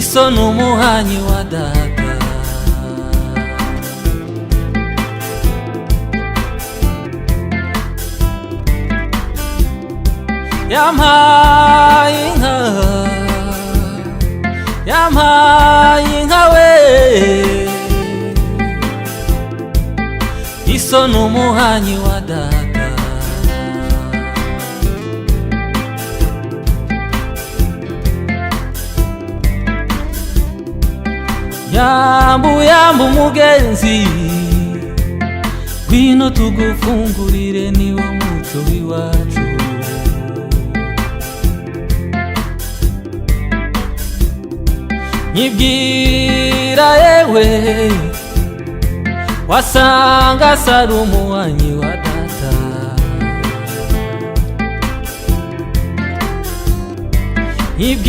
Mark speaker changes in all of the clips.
Speaker 1: iso n'umuhanyi wa data. Yampay'inka, yampay'inka we, iso n'umuhanyi wa data. Yambu yambu mugenzi, gwino tugufungurire niwo muco w'iwacu. Nyibwira yewe, wasanga sari umuhanyi wa data.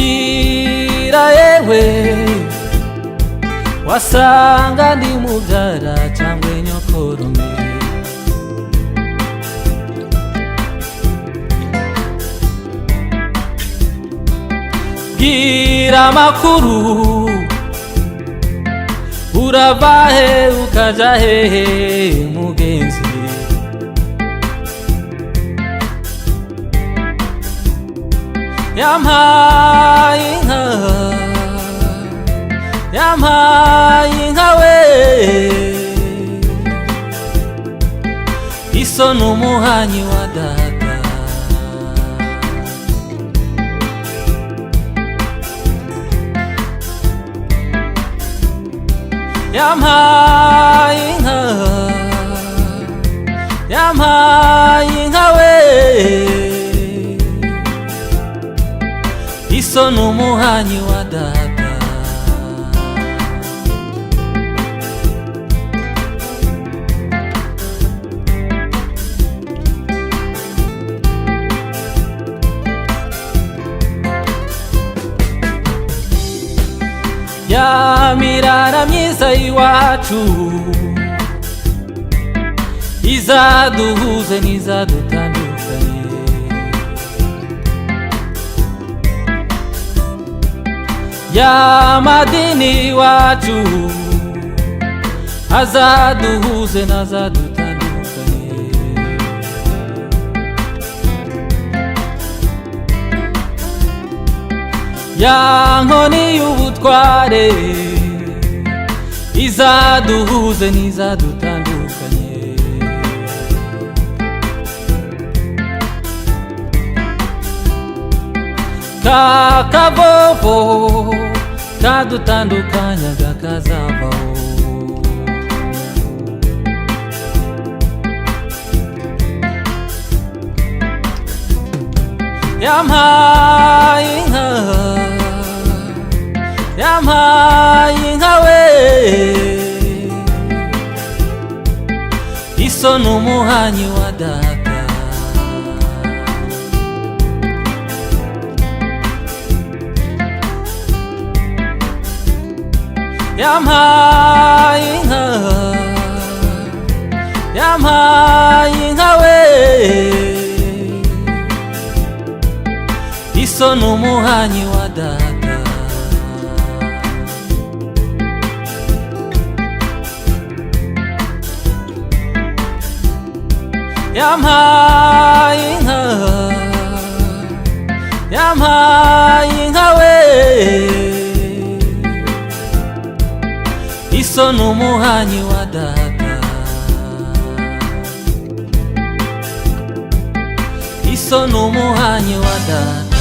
Speaker 1: Nyibwira yewe, wasanga ndi mubyara cyangwa nyokorome. Bwira amakuru, urava he ukaja hehe mugenzi. Yampay'inka, yampay'inka we, iso n'umuhanyi wa data. Yampay'inka, yampay'inka we, iso n'umuhanyi wa data. Ya mirara myiza y'iwacu, izaduhuze n'izadutandukanye. Ya madini y'iwacu, azaduhuze n'azadutandukanye. Ya nkoni y'ubutware, izaduhuze n'izadutandukanye. Ka kavovo kadutandukanyaga kazavaho. Yampay'inka, yampay'inka we, iso n'umuhanyi wa data. Yampay'inka, yampay'inka we, iso n'umuhanyi wa data. Yampay'inka, yampay'inka we, iso n'umuhanyi wa data. Iso n'umuhanyi wa data.